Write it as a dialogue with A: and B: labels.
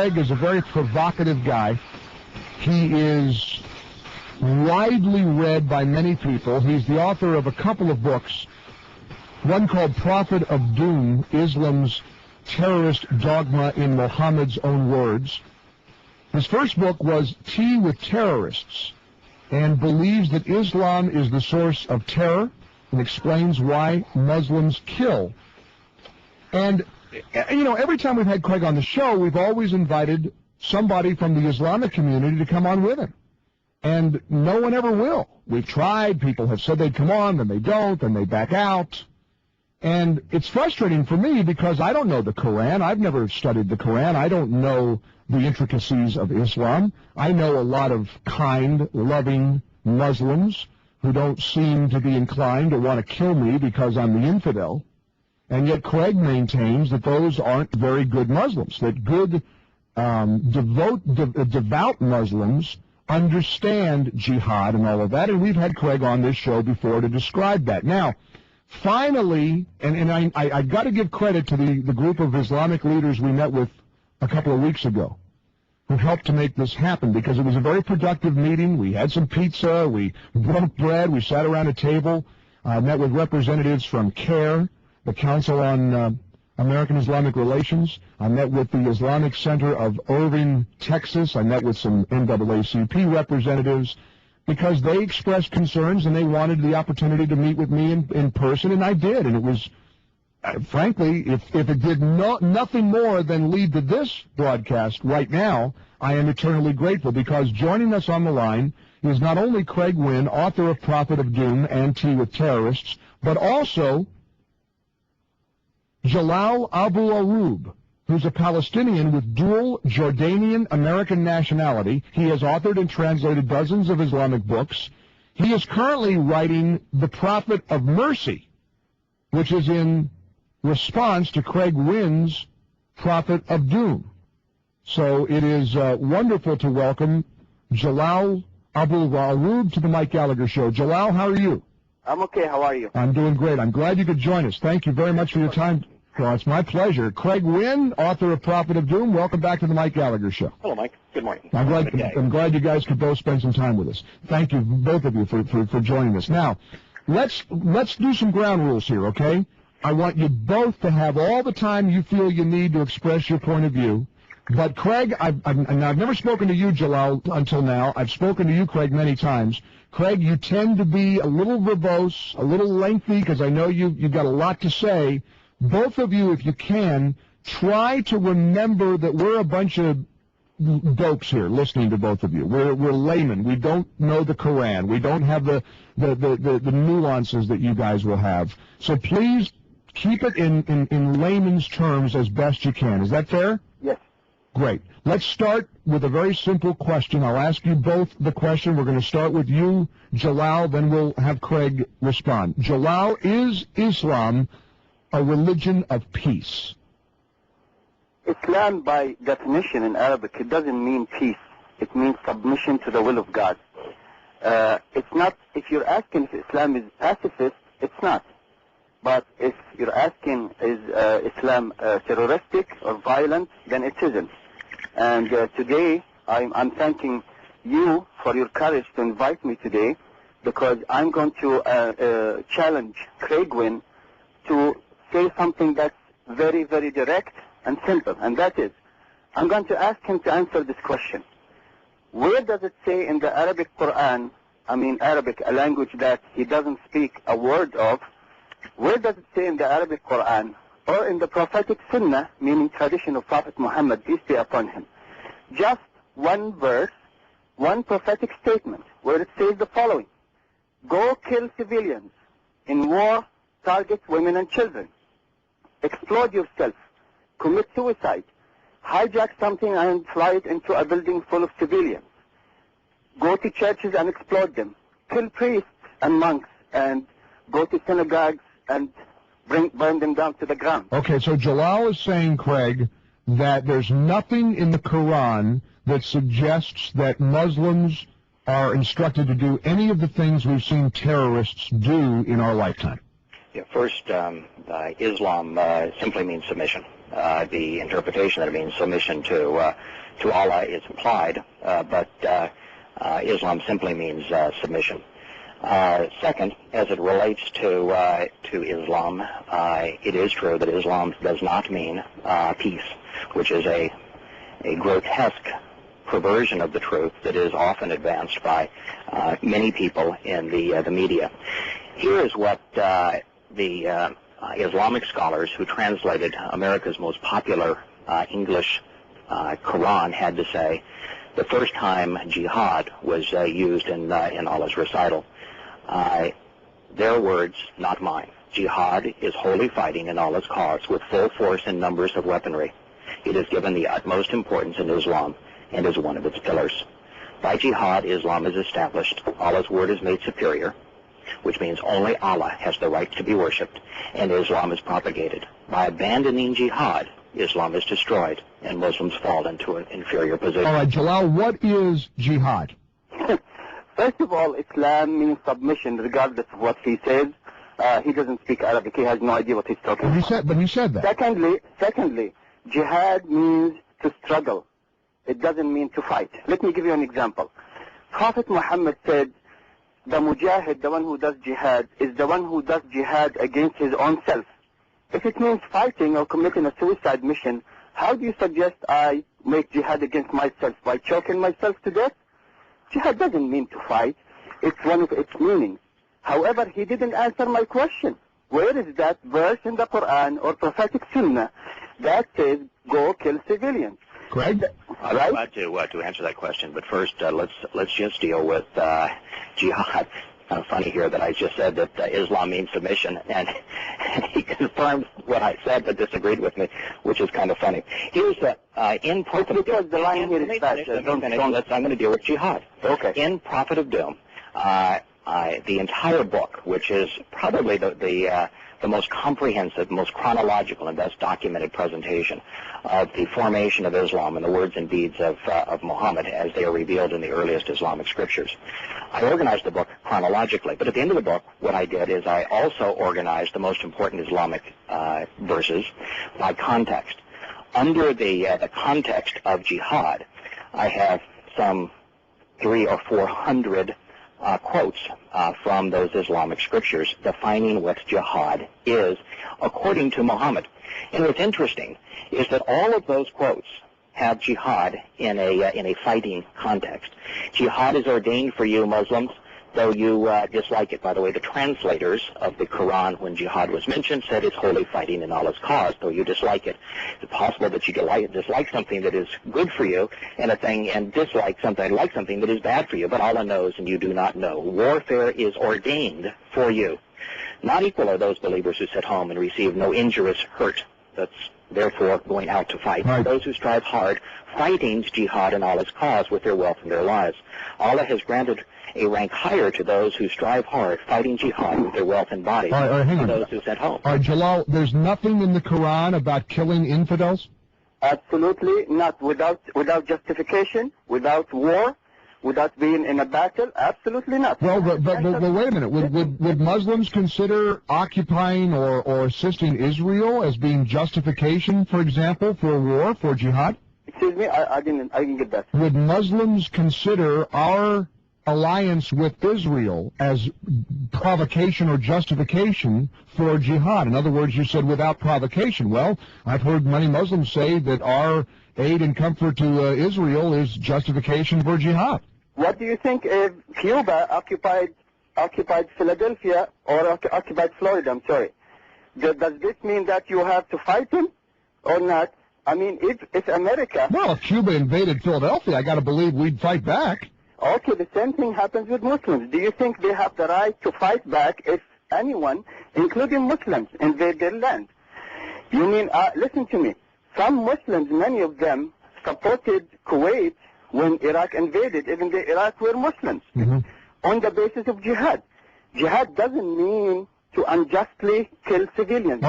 A: Craig is a very provocative guy. He is widely read by many people. He's the author of a couple of books, one called Prophetofdoom, Islam's Terrorist Dogma in Muhammad's Own Words. His first book was Tea with Terrorists, and believes that Islam is the source of terror and explains why Muslims kill. And, you know, every time we've had Craig on the show, we've always invited somebody from the Islamic community to come on with him. And no one ever will. We've tried. People have said they'd come on, then they don't, then they back out. And it's frustrating for me because I don't know the Quran. I've never studied the Quran. I don't know the intricacies of Islam. I know a lot of kind, loving Muslims who don't seem to be inclined to want to kill me because I'm the infidel. And yet Craig maintains that those aren't very good Muslims, that good, devout Muslims understand jihad and all of that, and we've had Craig on this show before to describe that. Now, finally, and I got to give credit to the group of Islamic leaders we met with a couple of weeks ago who helped to make this happen, because it was a very productive meeting. We had some pizza, we broke bread, we sat around a table, met with representatives from CARE, the Council on American Islamic Relations. I met with the Islamic Center of Irving, Texas. I met with some NAACP representatives because they expressed concerns and they wanted the opportunity to meet with me in person, and I did. And it was, frankly, if it did nothing more than lead to this broadcast right now, I am eternally grateful, because joining us on the line is not only Craig Winn, author of Prophet of Doom and Tea with Terrorists, but also Jalal Abu Arub, who's a Palestinian with dual Jordanian-American nationality. He has authored and translated dozens of Islamic books. He is currently writing The Prophet of Mercy, which is in response to Craig Winn's Prophet of Doom. So it is wonderful to welcome Jalal Abu Arub to the Mike Gallagher Show. Jalal, how are you?
B: I'm okay. How are you?
A: I'm doing great. I'm glad you could join us. Thank you very much for your time. Well, it's my pleasure. Craig Winn, author of Prophet of Doom, welcome back to the Mike Gallagher Show.
B: Hello, Mike. Good morning.
A: I'm glad you guys could both spend some time with us. Thank you, both of you, for joining us. Now, let's do some ground rules here, okay? I want you both to have all the time you feel you need to express your point of view. But Craig, I've never spoken to you, Jalal, until now. I've spoken to you, Craig, many times. Craig, you tend to be a little verbose, a little lengthy, because I know you've got a lot to say. Both of you, if you can, try to remember that we're a bunch of dopes here listening to both of you. We're laymen. We don't know the Quran. We don't have the nuances that you guys will have. So please keep it in layman's terms as best you can. Is that fair?
B: Yes.
A: Great. Let's start with a very simple question. I'll ask you both the question. We're going to start with you, Jalal, then we'll have Craig respond. Jalal, is Islam a religion of peace?
B: Islam, by definition in Arabic, it doesn't mean peace. It means submission to the will of God. It's not, if you're asking if Islam is pacifist, it's not. But if you're asking is Islam terroristic or violent, then it isn't. And today, I'm thanking you for your courage to invite me today, because I'm going to challenge Craig Winn to say something that's very, very direct and simple, and that is, I'm going to ask him to answer this question. Where does it say in the Arabic Quran, Arabic, a language that he doesn't speak a word of, where does it say in the Arabic Quran or in the prophetic Sunnah, meaning tradition of Prophet Muhammad, peace be upon him, just one verse, one prophetic statement, where it says the following: go kill civilians, in war target women and children, explode yourself, commit suicide, hijack something and fly it into a building full of civilians, go to churches and explode them, kill priests and monks, and go to synagogues and burn them down to the ground.
A: Okay, so Jalal is saying, Craig, that there's nothing in the Quran that suggests that Muslims are instructed to do any of the things we've seen terrorists do in our lifetime.
C: Yeah, first, Islam simply means submission. the interpretation that it means submission to Allah is implied, but Islam simply means submission. Second, as it relates to Islam, it is true that Islam does not mean peace, which is a grotesque perversion of the truth that is often advanced by many people in the media. Here is what the Islamic scholars who translated America's most popular English Quran had to say the first time jihad was used in Allah's recital. Their words, not mine. Jihad is holy fighting in Allah's cause with full force and numbers of weaponry. It is given the utmost importance in Islam and is one of its pillars. By jihad, Islam is established. Allah's word is made superior, which means only Allah has the right to be worshipped, and Islam is propagated. By abandoning jihad, Islam is destroyed, and Muslims fall into an inferior position.
A: All right, Jalal, what is jihad?
B: First of all, Islam means submission, regardless of what he says. He doesn't speak Arabic. He has no idea what he's talking about.
A: But he said that.
B: Secondly, jihad means to struggle. It doesn't mean to fight. Let me give you an example. Prophet Muhammad said, the mujahid, the one who does jihad, is the one who does jihad against his own self. If it means fighting or committing a suicide mission, how do you suggest I make jihad against myself? By choking myself to death? Jihad doesn't mean to fight. It's one of its meanings. However, he didn't answer my question. Where is that verse in the Quran or prophetic sunnah that says, go kill civilians?
A: Greg?
C: I'd like to answer that question, but first let's just deal with jihad. Kind of funny here that I just said that Islam means submission, and he confirmed what I said but disagreed with me, which is kind of funny. Here's in Prophet of Doom. I'm going to deal with jihad.
B: Okay.
C: In Prophet of Doom, the entire book, which is probably the most comprehensive, most chronological, and best documented presentation of the formation of Islam and the words and deeds of Muhammad as they are revealed in the earliest Islamic scriptures. I organized the book chronologically, but at the end of the book, what I did is I also organized the most important Islamic verses by context. Under the context of jihad, I have some 300 or 400 quotes from those Islamic scriptures defining what jihad is according to Muhammad. And what's interesting is that all of those quotes have jihad in a fighting context. Jihad is ordained for you Muslims, though you dislike it. By the way, the translators of the Quran, when jihad was mentioned, said it's holy fighting in Allah's cause, though you dislike it. It's possible that you dislike something that is good for you and dislike something, like something that is bad for you, but Allah knows and you do not know. Warfare is ordained for you. Not equal are those believers who sit home and receive no injurious hurt. That's therefore going out to fight.
A: Right.
C: Those who strive hard, fighting's jihad in Allah's cause with their wealth and their lives. Allah has granted a rank higher to those who strive hard, fighting jihad with their wealth and bodies,
A: hang on.
C: those who sit home.
A: All right, Jalal, there's nothing in the Quran about killing infidels?
B: Absolutely not. Without justification, without war, without being in a battle, absolutely not.
A: Well, but wait a minute. Would Muslims consider occupying or assisting Israel as being justification, for example, for war, for jihad?
B: Excuse me, I didn't get that.
A: Would Muslims consider our alliance with Israel as provocation or justification for jihad? In other words, you said without provocation. Well, I've heard many Muslims say that our aid and comfort to Israel is justification for jihad.
B: What do you think if Cuba occupied Philadelphia or occupied Florida? I'm sorry. Does this mean that you have to fight him or not? I mean, if America...
A: Well, if Cuba invaded Philadelphia, I got to believe we'd fight back.
B: Okay, the same thing happens with Muslims. Do you think they have the right to fight back if anyone, including Muslims, invade their land? You mean, listen to me. Some Muslims, many of them, supported Kuwait when Iraq invaded, even though Iraq were Muslims, on the basis of jihad. Jihad doesn't mean to unjustly kill civilians.